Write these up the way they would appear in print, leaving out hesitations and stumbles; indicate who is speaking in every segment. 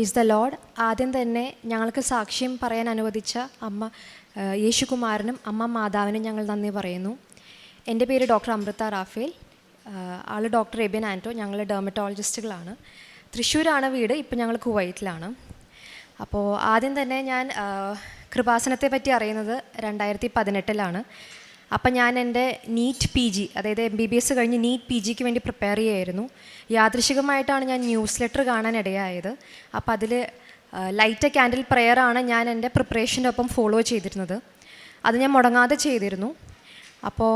Speaker 1: Praise the Lord. ആദ്യം തന്നെ ഞങ്ങൾക്ക് സാക്ഷ്യം പറയാൻ അനുവദിച്ച അമ്മ യേശുകുമാരനും അമ്മ മാതാവിനും ഞങ്ങൾ നന്ദി പറയുന്നു. എൻ്റെ പേര് ഡോക്ടർ അമൃത റാഫേൽ, ആൾ ഡോക്ടർ എബിൻ ആൻറ്റോ. ഞങ്ങൾ ഡെർമറ്റോളജിസ്റ്റുകളാണ്. തൃശ്ശൂരാണ് വീട്, ഇപ്പോൾ ഞങ്ങൾ കുവൈറ്റിലാണ്. അപ്പോൾ ആദ്യം തന്നെ ഞാൻ കൃപാസനത്തെ പറ്റി അറിയുന്നത് 2018 അപ്പം ഞാൻ എൻ്റെ നീറ്റ് PG, അതായത് MBBS കഴിഞ്ഞ് നീറ്റ് PGക്ക് വേണ്ടി പ്രിപ്പയർ ചെയ്യുമായിരുന്നു. യാദൃശികമായിട്ടാണ് ഞാൻ ന്യൂസ് ലെറ്റർ കാണാനിടയായത്. അപ്പോൾ അതിൽ ലൈറ്റ് എ ക്യാൻഡിൽ പ്രെയറാണ് ഞാൻ എൻ്റെ പ്രിപ്പറേഷൻ്റെ ഒപ്പം ഫോളോ ചെയ്തിരുന്നത്. അത് ഞാൻ മുടങ്ങാതെ ചെയ്തിരുന്നു. അപ്പോൾ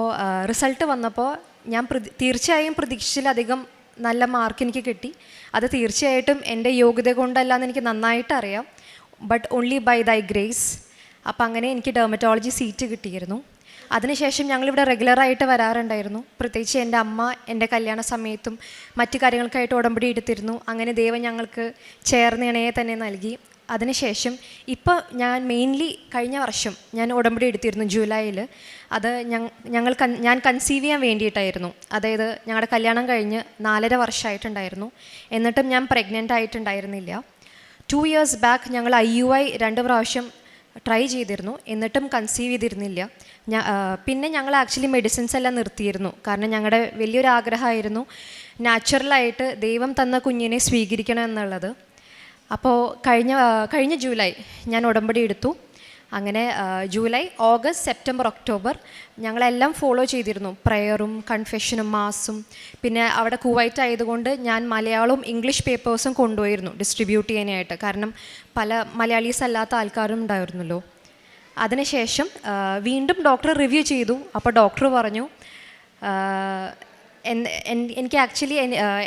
Speaker 1: റിസൾട്ട് വന്നപ്പോൾ ഞാൻ തീർച്ചയായും പ്രതീക്ഷിച്ചിലധികം നല്ല മാർക്ക് എനിക്ക് കിട്ടി. അത് തീർച്ചയായിട്ടും എൻ്റെ യോഗ്യത കൊണ്ടല്ലാന്ന് എനിക്ക് നന്നായിട്ട് അറിയാം. ബട്ട് ഓൺലി ബൈ ദൈ ഗ്രേസ്. അപ്പം അങ്ങനെ എനിക്ക് ഡെർമറ്റോളജി സീറ്റ് കിട്ടിയിരുന്നു. അതിനുശേഷം ഞങ്ങളിവിടെ റെഗുലറായിട്ട് വരാറുണ്ടായിരുന്നു. പ്രത്യേകിച്ച് എൻ്റെ അമ്മ എൻ്റെ കല്യാണ സമയത്തും മറ്റു കാര്യങ്ങൾക്കായിട്ട് ഉടമ്പടി എടുത്തിരുന്നു. അങ്ങനെ ദൈവം ഞങ്ങൾക്ക് ചേർന്ന് ഇണയെ തന്നെ നൽകി. അതിനുശേഷം ഇപ്പോൾ ഞാൻ മെയിൻലി കഴിഞ്ഞ വർഷം ഞാൻ ഉടമ്പടി എടുത്തിരുന്നു ജൂലൈയിൽ. അത് ഞാൻ കൺസീവ് ചെയ്യാൻ വേണ്ടിയിട്ടായിരുന്നു. അതായത് ഞങ്ങളുടെ കല്യാണം കഴിഞ്ഞ് 4.5 വർഷമായിട്ടുണ്ടായിരുന്നു. എന്നിട്ടും ഞാൻ പ്രഗ്നൻ്റ് ആയിട്ടുണ്ടായിരുന്നില്ല. 2 years ബാക്ക് ഞങ്ങൾ IUI 2 പ്രാവശ്യം ട്രൈ ചെയ്തിരുന്നു, എന്നിട്ടും കൺസീവ് ചെയ്തിരുന്നില്ല. പിന്നെ ഞങ്ങൾ ആക്ച്വലി മെഡിസിൻസ് എല്ലാം നിർത്തിയിരുന്നു. കാരണം ഞങ്ങളുടെ വലിയൊരു ആഗ്രഹമായിരുന്നു നാച്ചുറലായിട്ട് ദൈവം തന്ന കുഞ്ഞിനെ സ്വീകരിക്കണം എന്നുള്ളത്. അപ്പോൾ കഴിഞ്ഞ ജൂലൈ ഞാൻ ഉടമ്പടി എടുത്തു. അങ്ങനെ ജൂലൈ, ഓഗസ്റ്റ്, സെപ്റ്റംബർ, ഒക്ടോബർ ഞങ്ങളെല്ലാം ഫോളോ ചെയ്തിരുന്നു. പ്രയറും കൺഫെഷനും മാസും. പിന്നെ അവിടെ കുവൈറ്റ് ആയതുകൊണ്ട് ഞാൻ മലയാളവും ഇംഗ്ലീഷ് പേപ്പേഴ്സും കൊണ്ടുപോയിരുന്നു ഡിസ്ട്രിബ്യൂട്ട് ചെയ്യാനായിട്ട്. കാരണം പല മലയാളീസ് അല്ലാത്ത ആൾക്കാരും ഉണ്ടായിരുന്നല്ലോ. അതിനുശേഷം വീണ്ടും ഡോക്ടർ റിവ്യൂ ചെയ്തു. അപ്പോൾ ഡോക്ടർ പറഞ്ഞു, എനിക്ക് ആക്ച്വലി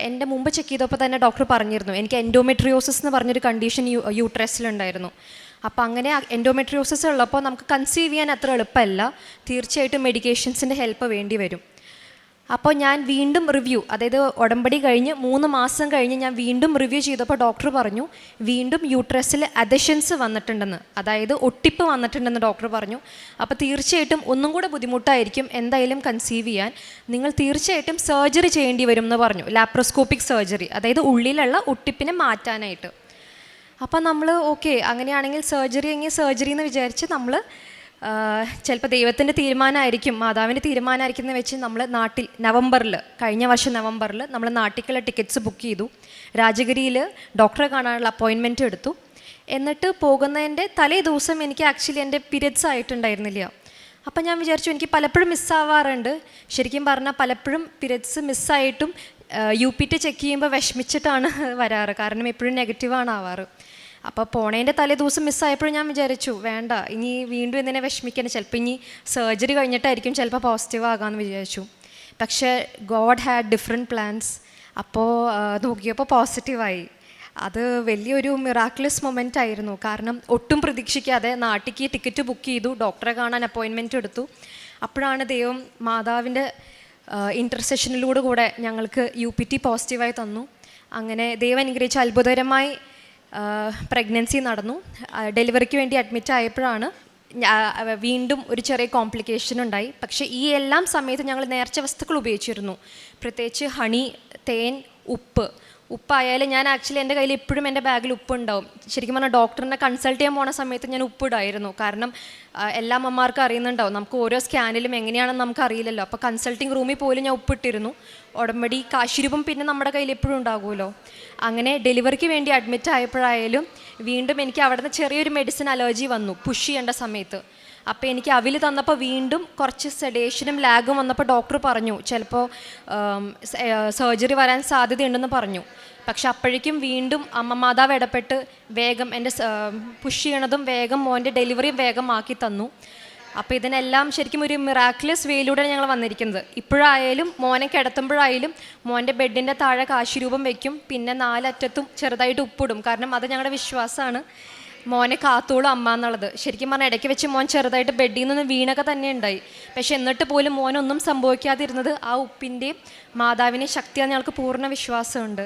Speaker 1: എൻ്റെ മുമ്പ് ചെക്ക് ചെയ്തപ്പോൾ തന്നെ ഡോക്ടർ പറഞ്ഞിരുന്നു എനിക്ക് എൻഡോമെട്രിയോസിസ് എന്ന് പറഞ്ഞൊരു കണ്ടീഷൻ യൂട്രസിലുണ്ടായിരുന്നു. അപ്പോൾ അങ്ങനെ എൻഡോമെട്രിയോസിസ് ഉള്ളപ്പോൾ നമുക്ക് കൺസീവ് ചെയ്യാൻ അത്ര എളുപ്പമല്ല. തീർച്ചയായിട്ടും മെഡിക്കേഷൻസിൻ്റെ ഹെൽപ്പ് വേണ്ടി വരും. അപ്പോൾ ഞാൻ വീണ്ടും റിവ്യൂ, അതായത് ഉടമ്പടി കഴിഞ്ഞ് 3 മാസം കഴിഞ്ഞ് ഞാൻ വീണ്ടും റിവ്യൂ ചെയ്തപ്പോൾ ഡോക്ടർ പറഞ്ഞു വീണ്ടും യൂട്രസിൽ അഡഷൻസ് വന്നിട്ടുണ്ടെന്ന്, അതായത് ഒട്ടിപ്പ് വന്നിട്ടുണ്ടെന്ന് ഡോക്ടർ പറഞ്ഞു. അപ്പോൾ തീർച്ചയായിട്ടും ഒന്നും കൂടെ ബുദ്ധിമുട്ടായിരിക്കും എന്തായാലും കൺസീവ് ചെയ്യാൻ. നിങ്ങൾ തീർച്ചയായിട്ടും സർജറി ചെയ്യേണ്ടി വരും എന്ന് പറഞ്ഞു. ലാപ്രോസ്കോപ്പിക് സർജറി, അതായത് ഉള്ളിലുള്ള ഒട്ടിപ്പിനെ മാറ്റാനായിട്ട്. അപ്പം നമ്മൾ ഓക്കെ, അങ്ങനെയാണെങ്കിൽ സർജറി എന്ന് വിചാരിച്ച് നമ്മൾ ചിലപ്പോൾ ദൈവത്തിൻ്റെ തീരുമാനമായിരിക്കും, മാതാവിൻ്റെ തീരുമാനമായിരിക്കും എന്ന് വെച്ച് നമ്മൾ കഴിഞ്ഞ വർഷം നവംബറിൽ നമ്മൾ നാട്ടിലേക്കുള്ള ടിക്കറ്റ്സ് ബുക്ക് ചെയ്തു. രാജഗിരിയിൽ ഡോക്ടറെ കാണാനുള്ള അപ്പോയിൻമെൻറ്റ് എടുത്തു. എന്നിട്ട് പോകുന്നതിൻ്റെ തലേ ദിവസം എനിക്ക് ആക്ച്വലി എൻ്റെ പീരിയഡ്സ് ആയിട്ടുണ്ടായിരുന്നില്ല. അപ്പം ഞാൻ വിചാരിച്ചു, എനിക്ക് പലപ്പോഴും മിസ്സാവാറുണ്ട്. ശരിക്കും പറഞ്ഞാൽ പലപ്പോഴും പീരിയഡ്സ് മിസ്സായിട്ടും UPT ചെക്ക് ചെയ്യുമ്പോൾ വിഷമിച്ചിട്ടാണ് വരാറ്. കാരണം എപ്പോഴും നെഗറ്റീവാണ് ആവാറ്. അപ്പോൾ പോണേൻ്റെ തലേ ദിവസം മിസ്സായപ്പോഴും ഞാൻ വിചാരിച്ചു വേണ്ട, ഇനി വീണ്ടും എന്തിനെ വിഷമിക്കണം, ചിലപ്പോൾ ഇനി സർജറി കഴിഞ്ഞിട്ടായിരിക്കും ചിലപ്പോൾ പോസിറ്റീവ് ആകാമെന്ന് വിചാരിച്ചു. പക്ഷേ ഗോഡ് ഹാഡ് ഡിഫറെൻറ്റ് പ്ലാൻസ്. അപ്പോൾ നോക്കിയപ്പോൾ പോസിറ്റീവായി. അത് വലിയൊരു മിറാക്കുലസ് മൊമെൻ്റ് ആയിരുന്നു. കാരണം ഒട്ടും പ്രതീക്ഷിക്കാതെ നാട്ടിലേക്ക് ടിക്കറ്റ് ബുക്ക് ചെയ്തു, ഡോക്ടറെ കാണാൻ അപ്പോയിൻമെൻറ്റ് എടുത്തു. അപ്പോഴാണ് ദൈവം മാതാവിൻ്റെ ഇൻ്റർസെഷനിലൂടെ കൂടെ ഞങ്ങൾക്ക് UPT പോസിറ്റീവായി തന്നു. അങ്ങനെ ദൈവം അനുഗ്രഹിച്ച അത്ഭുതകരമായി പ്രഗ്നൻസി നടന്നു. ഡെലിവറിക്ക് വേണ്ടി അഡ്മിറ്റ് ആയപ്പോഴാണ് വീണ്ടും ഒരു ചെറിയ കോംപ്ലിക്കേഷൻ ഉണ്ടായി. പക്ഷേ ഈ എല്ലാം സമയത്ത് ഞങ്ങൾ നേർച്ച വസ്തുക്കൾ ഉപയോഗിച്ചിരുന്നു. പ്രത്യേകിച്ച് ഹണി, തേൻ, ഉപ്പായാലും ഞാൻ ആക്ച്വലി എൻ്റെ കയ്യിൽ എപ്പോഴും എൻ്റെ ബാഗിൽ ഉപ്പുണ്ടാവും. ശരിക്കും പറഞ്ഞാൽ ഡോക്ടറിനെ കൺസൾട്ട് ചെയ്യാൻ പോണ സമയത്ത് ഞാൻ ഉപ്പിടായിരുന്നു. കാരണം എല്ലാ അമ്മമാർക്കും അറിയുന്നുണ്ടാവും, നമുക്ക് ഓരോ സ്കാനിലും എങ്ങനെയാണെന്ന് നമുക്ക് അറിയില്ലല്ലോ. അപ്പോൾ കൺസൾട്ടിങ് റൂമിൽ പോലും ഞാൻ ഉപ്പിട്ടിരുന്നു. ഉടമ്പടി കാശിരൂപം പിന്നെ നമ്മുടെ കയ്യിൽ എപ്പോഴും ഉണ്ടാകുമല്ലോ. അങ്ങനെ ഡെലിവറിക്ക് വേണ്ടി അഡ്മിറ്റ് ആയപ്പോഴായാലും വീണ്ടും എനിക്ക് അവിടെ നിന്ന് ചെറിയൊരു മെഡിസിൻ അലർജി വന്നു പുഷ് ചെയ്യേണ്ട സമയത്ത്. അപ്പോൾ എനിക്ക് അവിൽ തന്നപ്പോൾ വീണ്ടും കുറച്ച് സെഡേഷനും ലാഗും വന്നപ്പോൾ ഡോക്ടർ പറഞ്ഞു ചിലപ്പോൾ സർജറി വരാൻ സാധ്യതയുണ്ടെന്ന് പറഞ്ഞു. പക്ഷെ അപ്പോഴേക്കും വീണ്ടും മാതാവ് ഇടപെട്ട് വേഗം എൻ്റെ പുഷ് ചെയ്യണതും വേഗം മോൻ്റെ ഡെലിവറിയും വേഗം ആക്കി തന്നു. അപ്പോൾ ഇതിനെല്ലാം ശരിക്കും ഒരു മിറാക്കുലസ് വേയിലൂടെ ഞങ്ങൾ വന്നിരിക്കുന്നത്. ഇപ്പോഴായാലും മോനെ കിടത്തുമ്പോഴായാലും മോൻ്റെ ബെഡിൻ്റെ താഴെ കാശിരൂപം വയ്ക്കും, പിന്നെ 4 അറ്റത്തും ചെറുതായിട്ട് ഉപ്പിടും. കാരണം അത് ഞങ്ങളുടെ വിശ്വാസമാണ്, മോനെ കാത്തോളും അമ്മ എന്നുള്ളത്. ശരിക്കും പറഞ്ഞാൽ ഇടയ്ക്ക് വെച്ച് മോൻ ചെറുതായിട്ട് ബെഡിൽ നിന്ന് വീണൊക്കെ തന്നെ ഉണ്ടായി. പക്ഷെ എന്നിട്ട് പോലും മോനൊന്നും സംഭവിക്കാതിരുന്നത് ആ ഉപ്പിൻ്റെയും മാതാവിനെ ശക്തിയാണ് ഞങ്ങൾക്ക് പൂർണ്ണ വിശ്വാസമുണ്ട്.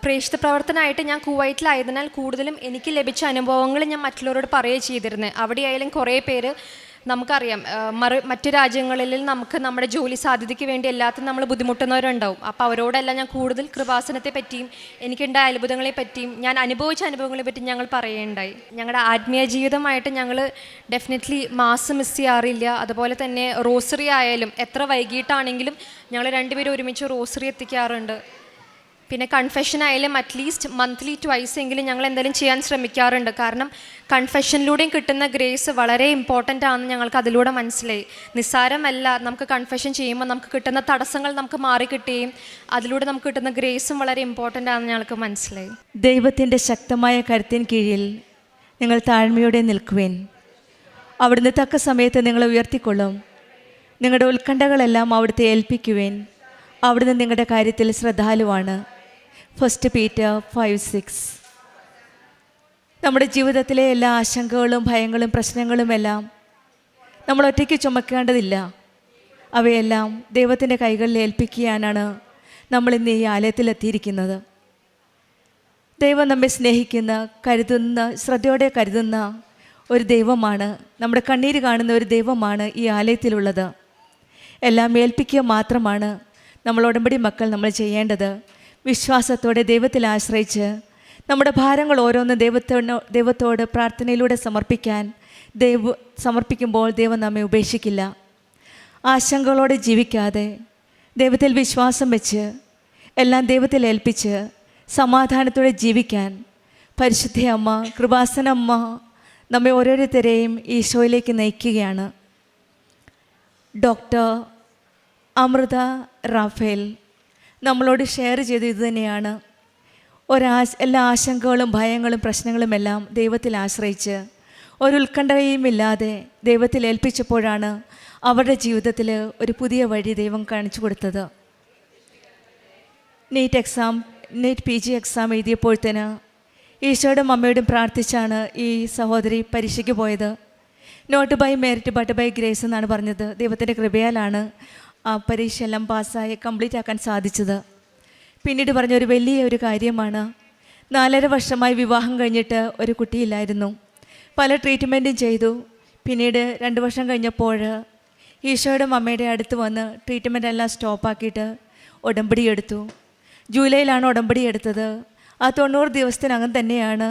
Speaker 1: പ്രേക്ഷിത പ്രവർത്തനമായിട്ട് ഞാൻ കുവൈറ്റിലായതിനാൽ കൂടുതലും എനിക്ക് ലഭിച്ച അനുഭവങ്ങൾ ഞാൻ മറ്റുള്ളവരോട് പറയുകയും ചെയ്തിരുന്നത്. അവിടെയായാലും കുറേ പേര് നമുക്കറിയാം മറ്റു രാജ്യങ്ങളിൽ നമുക്ക് നമ്മുടെ ജോലി സാധ്യതയ്ക്ക് വേണ്ടി എല്ലാത്തിനും നമ്മൾ ബുദ്ധിമുട്ടുന്നവരുണ്ടാവും. അപ്പോൾ അവരോടെല്ലാം ഞാൻ കൂടുതൽ കൃപാസനത്തെ പറ്റിയും എനിക്കുണ്ടായ അത്ഭുതങ്ങളെ പറ്റിയും ഞാൻ അനുഭവിച്ച അനുഭവങ്ങളെ പറ്റിയും ഞങ്ങൾ പറയുകയുണ്ടായി. ഞങ്ങളുടെ ആത്മീയ ജീവിതമായിട്ട് ഞങ്ങൾ ഡെഫിനറ്റ്ലി മാസ് മിസ് ചെയ്യാറില്ല. അതുപോലെ തന്നെ റോസറി ആയാലും എത്ര വൈകിട്ടാണെങ്കിലും ഞങ്ങൾ രണ്ടുപേരും ഒരുമിച്ച് റോസറി എത്തിക്കാറുണ്ട്. പിന്നെ കൺഫെഷൻ ആയാലും അറ്റ്ലീസ്റ്റ് മന്ത്ലി ട്വൈസ് എങ്കിലും ഞങ്ങൾ എന്തെങ്കിലും ചെയ്യാൻ ശ്രമിക്കാറുണ്ട്. കാരണം കൺഫെഷനിലൂടെയും കിട്ടുന്ന ഗ്രേസ് വളരെ ഇമ്പോർട്ടൻ്റ് ആണെന്ന് ഞങ്ങൾക്ക് അതിലൂടെ മനസ്സിലായി. നിസ്സാരമല്ല, നമുക്ക് കൺഫെഷൻ ചെയ്യുമ്പോൾ നമുക്ക് കിട്ടുന്ന തടസ്സങ്ങൾ നമുക്ക് മാറിക്കിട്ടുകയും അതിലൂടെ നമുക്ക് കിട്ടുന്ന ഗ്രേസും വളരെ ഇമ്പോർട്ടൻ്റ് ആണെന്ന് ഞങ്ങൾക്ക് മനസ്സിലായി.
Speaker 2: ദൈവത്തിൻ്റെ ശക്തമായ കരുത്തിൻ കീഴിൽ നിങ്ങൾ താഴ്മയോടെ നിൽക്കുവേൻ. അവിടുന്ന് തക്ക സമയത്ത് നിങ്ങളെ ഉയർത്തിക്കൊള്ളും. നിങ്ങളുടെ ഉത്കണ്ഠകളെല്ലാം അവിടുത്തെ ഏൽപ്പിക്കുവേൻ. അവിടുന്ന് നിങ്ങളുടെ കാര്യത്തിൽ ശ്രദ്ധാലുവാണ്. 1 Peter 5:6. നമ്മുടെ ജീവിതത്തിലെ എല്ലാ ആശങ്കകളും ഭയങ്ങളും പ്രശ്നങ്ങളുമെല്ലാം നമ്മൾ ഒറ്റയ്ക്ക് ചുമക്കേണ്ടതില്ല. അവയെല്ലാം ദൈവത്തിൻ്റെ കൈകളിൽ ഏൽപ്പിക്കാനാണ് നമ്മൾ ഇന്ന് ഈ ആലയത്തിലെത്തിയിരിക്കുന്നത്. ദൈവം നമ്മെ സ്നേഹിക്കുന്ന, കരുതുന്ന, ശ്രദ്ധയോടെ കരുതുന്ന ഒരു ദൈവമാണ്, നമ്മുടെ കണ്ണീര് കാണുന്ന ഒരു ദൈവമാണ് ഈ ആലയത്തിലുള്ളത്. എല്ലാം ഏൽപ്പിക്കുക മാത്രമാണ് നമ്മൾ ഉടമ്പടി മക്കൾ നമ്മൾ ചെയ്യേണ്ടത്. വിശ്വാസത്തോടെ ദൈവത്തിൽ ആശ്രയിച്ച് നമ്മുടെ ഭാരങ്ങൾ ഓരോന്നും ദൈവത്തോട് പ്രാർത്ഥനയിലൂടെ സമർപ്പിക്കുമ്പോൾ ദൈവം നമ്മെ ഉപേക്ഷിക്കില്ല. ആശങ്കകളോടെ ജീവിക്കാതെ ദൈവത്തിൽ വിശ്വാസം വെച്ച് എല്ലാം ദൈവത്തിൽ ഏൽപ്പിച്ച് സമാധാനത്തോടെ ജീവിക്കാൻ പരിശുദ്ധ അമ്മ, കൃപാസന അമ്മ നമ്മെ ഓരോരുത്തരെയും ഈശോയിലേക്ക് നയിക്കുകയാണ്. ഡോക്ടർ അമൃത റാഫേൽ നമ്മളോട് ഷെയർ ചെയ്ത് ഇത് തന്നെയാണ്. എല്ലാ ആശങ്കകളും ഭയങ്ങളും പ്രശ്നങ്ങളുമെല്ലാം ദൈവത്തിൽ ആശ്രയിച്ച് ഒരു ഉത്കണ്ഠയും ഇല്ലാതെ ദൈവത്തിൽ ഏൽപ്പിച്ചപ്പോഴാണ് അവരുടെ ജീവിതത്തിൽ ഒരു പുതിയ വഴി ദൈവം കാണിച്ചു കൊടുത്തത്. നീറ്റ് PG എക്സാം എഴുതിയപ്പോഴത്തേന് ഈശോയുടെ അമ്മയോടും പ്രാർത്ഥിച്ചാണ് ഈ സഹോദരി പരീക്ഷയ്ക്ക് പോയത്. Not by merit but by grace എന്നാണ് പറഞ്ഞത്. ദൈവത്തിൻ്റെ കൃപയാലാണ് ആ പരീക്ഷയെല്ലാം പാസ്സായി കംപ്ലീറ്റ് ആക്കാൻ സാധിച്ചത്. പിന്നീട് പറഞ്ഞൊരു വലിയ കാര്യമാണ്, 4.5 വർഷമായി വിവാഹം കഴിഞ്ഞിട്ട് ഒരു കുട്ടിയില്ലായിരുന്നു. പല ട്രീറ്റ്മെൻറ്റും ചെയ്തു. പിന്നീട് 2 വർഷം കഴിഞ്ഞപ്പോൾ ഈശോയുടെ അമ്മയുടെ അടുത്ത് വന്ന് ട്രീറ്റ്മെൻ്റ് എല്ലാം സ്റ്റോപ്പാക്കിയിട്ട് ഉടമ്പടി എടുത്തു. ജൂലൈയിലാണ് ഉടമ്പടി എടുത്തത്. ആ 90 ദിവസത്തിനകം തന്നെയാണ്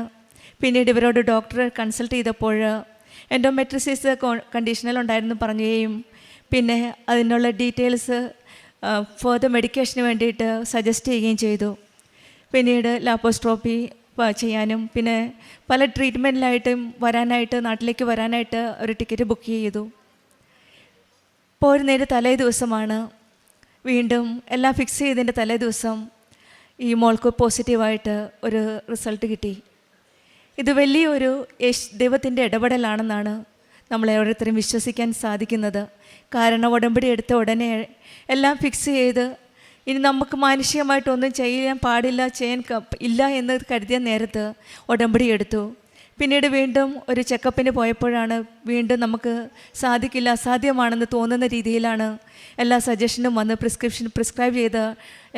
Speaker 2: പിന്നീട് ഇവരോട് ഡോക്ടറെ കൺസൾട്ട് ചെയ്തപ്പോൾ എൻഡോമെട്രിസിസ് കണ്ടീഷനിലുണ്ടായിരുന്നു പറയുകയും പിന്നെ അതിനുള്ള ഡീറ്റെയിൽസ് ഫർദർ മെഡിക്കേഷന് വേണ്ടിയിട്ട് സജസ്റ്റ് ചെയ്യുകയും ചെയ്തു. പിന്നീട് ലാപ്പോസ്ട്രോപ്പി ചെയ്യാനും പിന്നെ പല ട്രീറ്റ്മെൻറ്റിലായിട്ടും നാട്ടിലേക്ക് വരാനായിട്ട് ഒരു ടിക്കറ്റ് ബുക്ക് ചെയ്തു. പോരുന്നതിൻ്റെ തലേ ദിവസമാണ് വീണ്ടും എല്ലാം ഫിക്സ് ചെയ്തതിൻ്റെ തലേ ദിവസം ഈ മോൾക്ക് പോസിറ്റീവായിട്ട് ഒരു റിസൾട്ട് കിട്ടി. ഇത് വലിയൊരു ദൈവത്തിൻ്റെ ഇടപെടലാണെന്നാണ് നമ്മളെ ഓരോരുത്തരും വിശ്വസിക്കാൻ സാധിക്കുന്നത്. കാരണം ഉടമ്പടി എടുത്ത ഉടനെ എല്ലാം ഫിക്സ് ചെയ്ത് ഇനി നമുക്ക് മാനുഷികമായിട്ടൊന്നും ചെയ്യാൻ പാടില്ല, ഇല്ല എന്ന് കരുതിയ നേരത്ത് ഉടമ്പടി എടുത്തു. പിന്നീട് വീണ്ടും ഒരു ചെക്കപ്പിന് പോയപ്പോഴാണ് വീണ്ടും നമുക്ക് സാധിക്കില്ല, അസാധ്യമാണെന്ന് തോന്നുന്ന രീതിയിലാണ് എല്ലാ സജഷനും വന്ന് പ്രിസ്ക്രൈബ് ചെയ്ത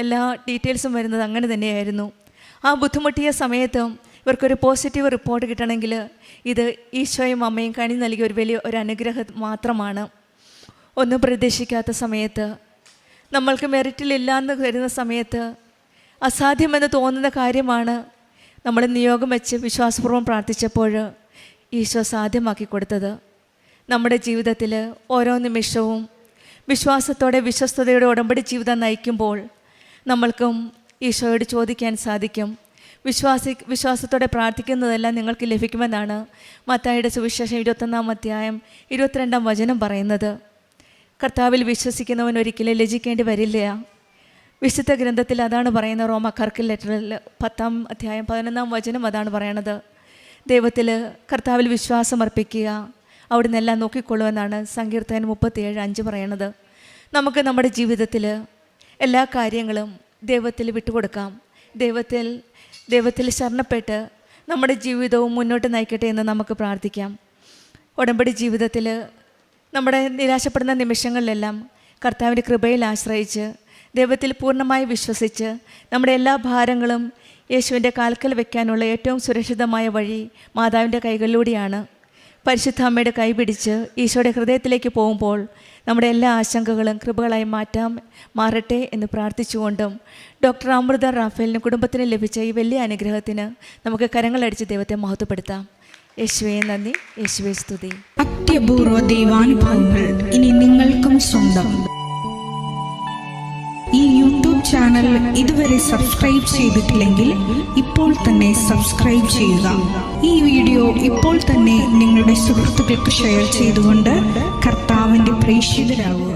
Speaker 2: എല്ലാ ഡീറ്റെയിൽസും വരുന്നത് അങ്ങനെ തന്നെയായിരുന്നു. ആ ബുദ്ധിമുട്ടിയ സമയത്തും ഇവർക്കൊരു പോസിറ്റീവ് റിപ്പോർട്ട് കിട്ടണമെങ്കിൽ ഇത് ഈശോയും അമ്മയും കനി നൽകിയ ഒരു അനുഗ്രഹം മാത്രമാണ്. ഒന്നും പ്രതീക്ഷിക്കാത്ത സമയത്ത്, നമ്മൾക്ക് മെറിറ്റിലില്ലാന്ന് വരുന്ന സമയത്ത്, അസാധ്യമെന്ന് തോന്നുന്ന കാര്യമാണ് നമ്മൾ നിയോഗം വെച്ച് വിശ്വാസപൂർവ്വം പ്രാർത്ഥിച്ചപ്പോൾ ഈശോ സാധ്യമാക്കി കൊടുത്തത്. നമ്മുടെ ജീവിതത്തിൽ ഓരോ നിമിഷവും വിശ്വാസത്തോടെ വിശ്വസ്തതയോടെ ഉടമ്പടി ജീവിതം നയിക്കുമ്പോൾ നമ്മൾക്കും ഈശോയോട് ചോദിക്കാൻ സാധിക്കും. വിശ്വാസത്തോടെ പ്രാർത്ഥിക്കുന്നതെല്ലാം നിങ്ങൾക്ക് ലഭിക്കുമെന്നാണ് മത്തായിയുടെ സുവിശേഷം 21-ാം അധ്യായം 22-ാം വചനം പറയുന്നത്. കർത്താവിൽ വിശ്വസിക്കുന്നവൻ ഒരിക്കലും ലജ്ജിക്കേണ്ടി വരില്ല. വിശുദ്ധ ഗ്രന്ഥത്തിൽ അതാണ് പറയുന്നത്. റോമാക്കാർക്ക് ലെറ്ററിൽ 10-ാം അധ്യായം 11-ാം വചനം അതാണ് പറയണത്. ദൈവത്തിൽ കർത്താവിൽ വിശ്വാസം അർപ്പിക്കുക, അവിടുന്ന് എല്ലാം നോക്കിക്കൊള്ളുമെന്നാണ് സങ്കീർത്തനം 37:5 പറയണത്. നമുക്ക് നമ്മുടെ ജീവിതത്തിൽ എല്ലാ കാര്യങ്ങളും ദൈവത്തിൽ വിട്ടുകൊടുക്കാം. ദൈവത്തിൽ ശരണപ്പെട്ട് നമ്മുടെ ജീവിതവും മുന്നോട്ട് നയിക്കട്ടെ എന്ന് നമുക്ക് പ്രാർത്ഥിക്കാം. ഉടമ്പടി ജീവിതത്തിൽ നമ്മുടെ നിരാശപ്പെടുന്ന നിമിഷങ്ങളിലെല്ലാം കർത്താവിൻ്റെ കൃപയിൽ ആശ്രയിച്ച് ദൈവത്തിൽ പൂർണ്ണമായി വിശ്വസിച്ച് നമ്മുടെ എല്ലാ ഭാരങ്ങളും യേശുവിൻ്റെ കാൽക്കൽ വയ്ക്കാനുള്ള ഏറ്റവും സുരക്ഷിതമായ വഴി മാതാവിൻ്റെ കൈകളിലൂടെയാണ്. പരിശുദ്ധ അമ്മയുടെ കൈ പിടിച്ച് ഈശോയുടെ ഹൃദയത്തിലേക്ക് പോകുമ്പോൾ നമ്മുടെ എല്ലാ ആശങ്കകളും കൃപകളായി മാറട്ടെ എന്ന് പ്രാർത്ഥിച്ചുകൊണ്ടും ഡോക്ടർ അമൃത റാഫേലിന് കുടുംബത്തിന് ലഭിച്ച ഈ വലിയ അനുഗ്രഹത്തിന് നമുക്ക് കരങ്ങളടിച്ച് ദൈവത്തെ മഹത്വപ്പെടുത്താം. യേശുവേ നന്ദി, യേശുവേ സ്തുതി.
Speaker 3: അത്യപൂർവ ദൈവാനുഭവങ്ങൾ ഇനി നിങ്ങൾക്കും സ്വന്തം. ഈ യൂട്യൂബ് ചാനൽ ഇതുവരെ സബ്സ്ക്രൈബ് ചെയ്തിട്ടില്ലെങ്കിൽ ഇപ്പോൾ തന്നെ സബ്സ്ക്രൈബ് ചെയ്യുക. ഈ വീഡിയോ ഇപ്പോൾ തന്നെ നിങ്ങളുടെ സുഹൃത്തുക്കൾക്ക് ഷെയർ ചെയ്തുകൊണ്ട് കർത്താവിൻ്റെ പ്രേക്ഷിതരാകുക.